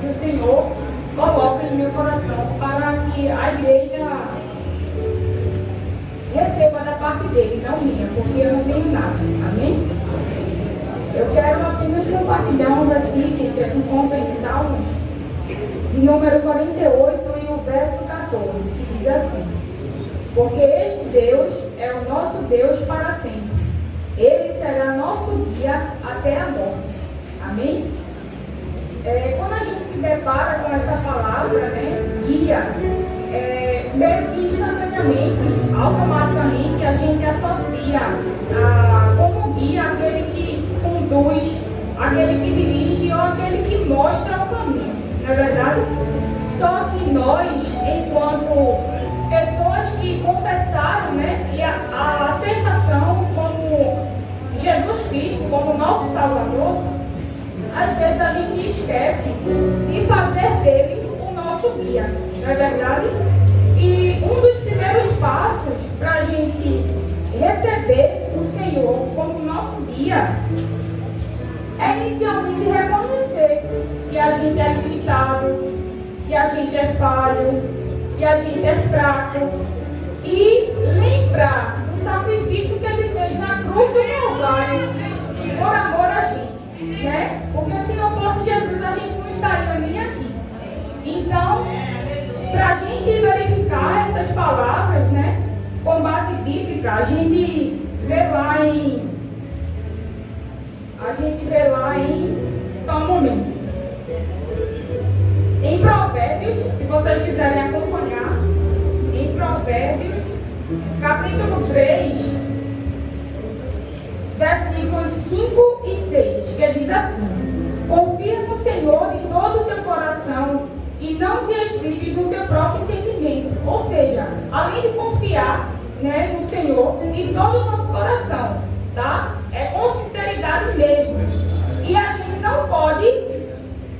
que o Senhor coloca em meu coração para que a igreja receba da parte dele, não minha, porque eu não tenho nada. Amém? Eu quero apenas compartilhar um versículo que se encontra em Salmos, de número 48 e o verso 14, que diz assim: porque este Deus é o nosso Deus para sempre. Ele será nosso guia até a morte. Amém? Quando a gente se depara com essa palavra, né, guia, meio que instantaneamente, automaticamente, a gente associa como guia aquele que conduz, aquele que dirige ou aquele que mostra o caminho. Não é verdade? Só que nós, enquanto pessoas que confessaram, né, e a aceitação como Jesus Cristo, como nosso Salvador, às vezes a gente esquece de fazer dele o nosso guia, não é verdade? E um dos primeiros passos para a gente receber o Senhor como nosso guia é inicialmente reconhecer que a gente é limitado, que a gente é falho, que a gente é fraco, e lembrar do sacrifício que ele fez na cruz do Calvário por amor a gente, né? Porque se não fosse Jesus, a gente não estaria nem aqui. Então, para a gente verificar essas palavras, né, com base bíblica, a gente vê lá em só um momento. Em Provérbios, se vocês quiserem acompanhar, em Provérbios, capítulo 3, versículos 5 e 6, que diz assim: confia no Senhor de todo o teu coração e não te estribes no teu próprio entendimento. Ou seja, além de confiar, né, no Senhor de todo o nosso coração, tá? É com sinceridade mesmo. E a gente não pode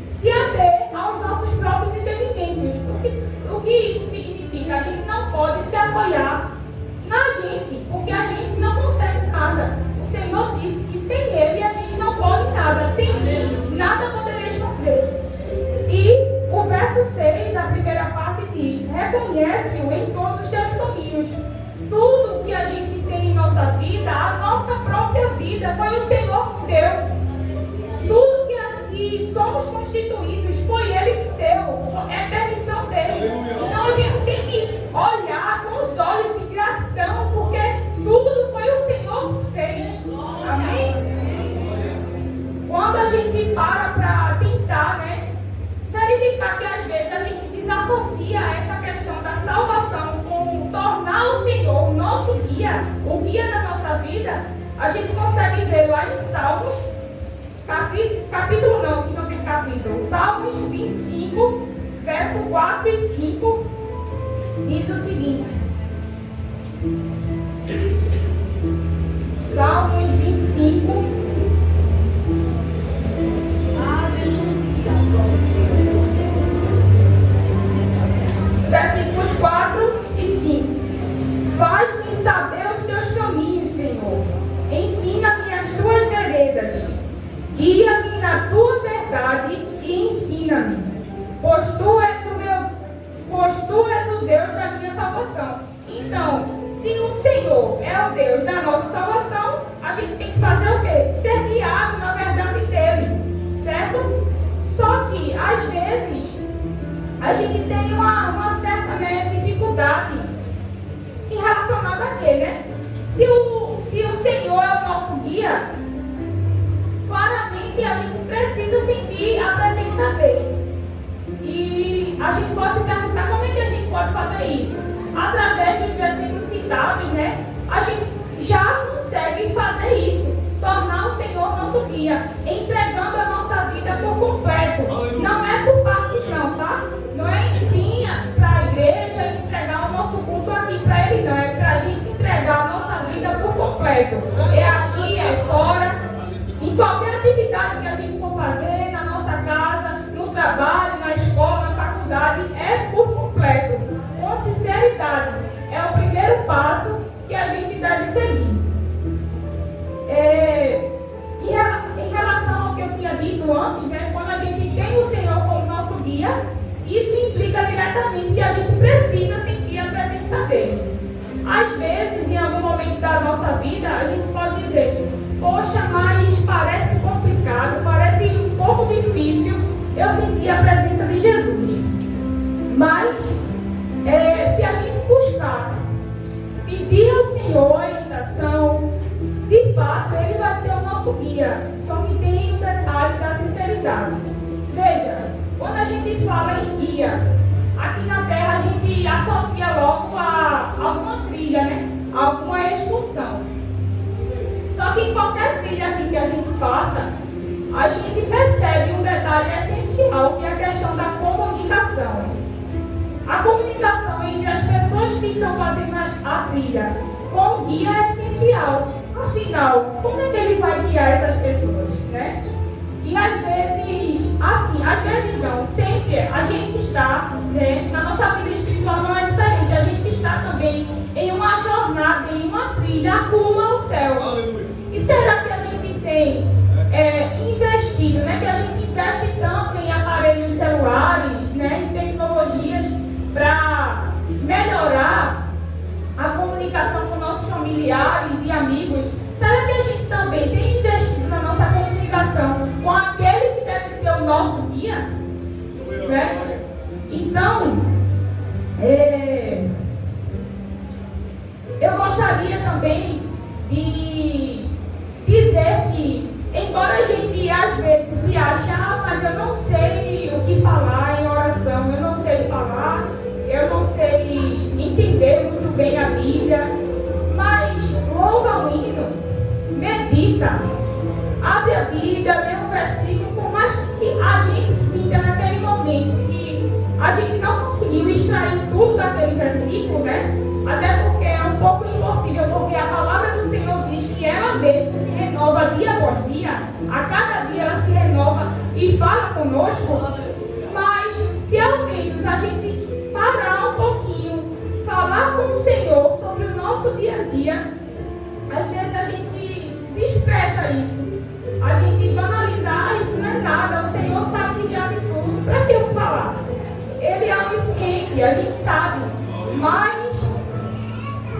se ater aos nossos próprios entendimentos. O que isso significa? A gente não pode se apoiar na gente, porque a gente não consegue nada. O Senhor disse que sem Ele a gente não pode nada, sem Ele nada poderíamos fazer. E o verso 6, a primeira parte diz: reconhece-o em todos os teus caminhos. Tudo que a gente tem em nossa vida, a nossa própria vida, foi o Senhor que deu. Tudo que somos constituídos foi Ele que deu, é permissão dele. Então a gente tem que olhar com os olhos de gratidão, porque tudo foi o Senhor que fez. Amém? Quando a gente para tentar, né, verificar que às vezes a gente desassocia essa questão da salvação com tornar o Senhor o nosso guia, o guia da nossa vida, a gente consegue ver lá em Salmos, capítulo não, que não tem capítulo, Salmos 25, verso 4 e 5, diz o seguinte: Salmos 25, versículos 4 e 5. Faz-me saber os teus caminhos, Senhor. Ensina-me as tuas veredas. Guia-me na tua verdade e ensina-me. Pois tu és o Deus da minha salvação. Então, se o Senhor é o Deus da nossa salvação, a gente tem que fazer o quê? Ser guiado na verdade dele. Certo? Só que, às vezes, a gente tem uma certa, né, dificuldade em relacionada a quê, né? Se o Senhor é o nosso guia, claramente a gente precisa sentir a presença dele. E a gente pode se perguntar como é que a gente pode fazer isso. Através dos versículos citados, né? A gente já consegue fazer isso. Tornar o Senhor nosso guia, entregando a nossa vida por completo. Não é por partes não, tá? Não é vir para a igreja e entregar o nosso culto aqui para Ele, não. É para a gente entregar a nossa vida por completo. É aqui, é fora, em qualquer atividade que a gente for fazer, na nossa casa, no trabalho, na escola, na faculdade, é por completo. Com sinceridade. É o primeiro passo que a gente deve seguir. Em relação ao que eu tinha dito antes, né, quando a gente tem o Senhor como nosso dia, isso implica diretamente que a gente precisa sentir a presença dele. Às vezes, em algum momento da nossa vida, a gente pode dizer: poxa, mas parece complicado, parece um pouco difícil eu sentir a presença de Jesus. Mas, se a gente buscar, pedir ao Senhor a orientação, de fato, Ele vai ser o nosso guia. Só que tem um detalhe da sinceridade. Veja, quando a gente fala em guia, aqui na Terra a gente associa logo a alguma trilha, né? Alguma excursão. Só que em qualquer trilha aqui que a gente faça, a gente percebe um detalhe essencial, que é a questão da comunicação. A comunicação entre as pessoas que estão fazendo a trilha com o guia é essencial. Afinal, como é que ele vai guiar essas pessoas, né? E às vezes, assim, às vezes não, sempre a gente está, né, na nossa vida espiritual não é diferente. A gente está também em uma jornada, em uma trilha rumo ao céu. E será que a gente tem investido, né, que a gente investe tanto em aparelhos celulares, né, em tecnologias para melhorar a comunicação com nossos familiares e amigos? Será que a gente também tem investido na nossa comunicação com aquele que deve ser o nosso guia? Né? Então, eu gostaria também de dizer que, embora a gente às vezes se ache: mas eu não sei o que falar em oração, eu não sei falar, eu não sei entender muito bem a Bíblia, mas louva o hino, medita, abre a Bíblia, lê um versículo, por mais que a gente sinta naquele momento que a gente não conseguiu extrair tudo daquele versículo, né? Até porque é um pouco impossível, porque a palavra do Senhor diz que ela mesma se renova dia após dia, a cada dia ela se renova e fala conosco. Mas se ao menos a gente parar um pouquinho, falar com o Senhor sobre o nosso dia a dia, às vezes a gente despreza isso, a gente banaliza: isso não é nada, o Senhor sabe já de tudo, para que eu falar? Ele é onisciente, a gente sabe, mas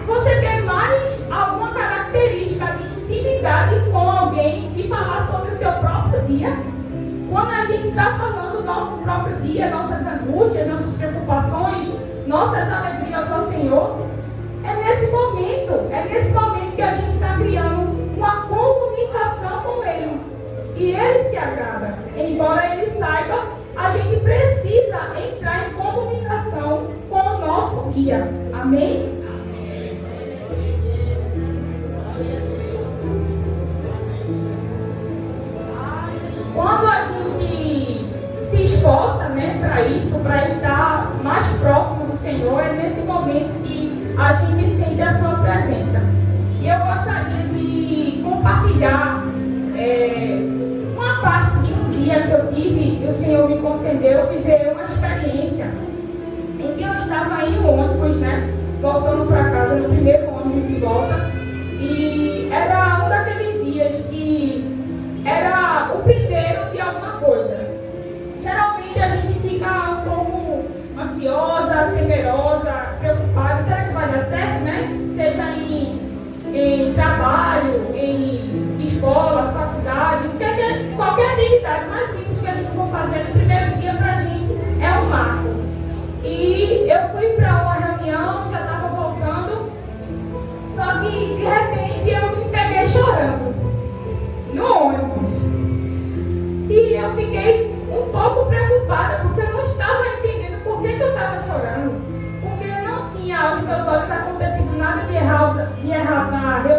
você quer mais alguma característica de intimidade com alguém, de falar sobre o seu próprio dia? Quando a gente está falando do nosso próprio dia, nossas angústias, nossas preocupações, nossas alegrias ao Senhor, é nesse momento que a gente está criando uma comunicação com Ele. E Ele se agrada. Embora Ele saiba, a gente precisa entrar em comunicação com o nosso guia. Amém? Quando a gente se esforça, né, para isso, para estar mais próximo do Senhor, é nesse momento que a gente sente a sua presença. E eu gostaria de compartilhar uma parte de um dia que eu tive, e o Senhor me concedeu viver uma experiência em que eu estava em um ônibus, né, voltando para casa, no primeiro ônibus de volta, e era um daqueles dias que era o primeiro de alguma coisa. Geralmente a gente fica um pouco ansiosa, temerosa, preocupada: será que vai dar certo, né? Seja em trabalho, em escola, faculdade, qualquer atividade mais simples que a gente for fazer no primeiro dia, para a gente é um marco. E eu fui para uma reunião, já estava voltando, só que de repente eu me peguei chorando no ônibus. E eu fiquei um pouco preocupada, porque eu não estava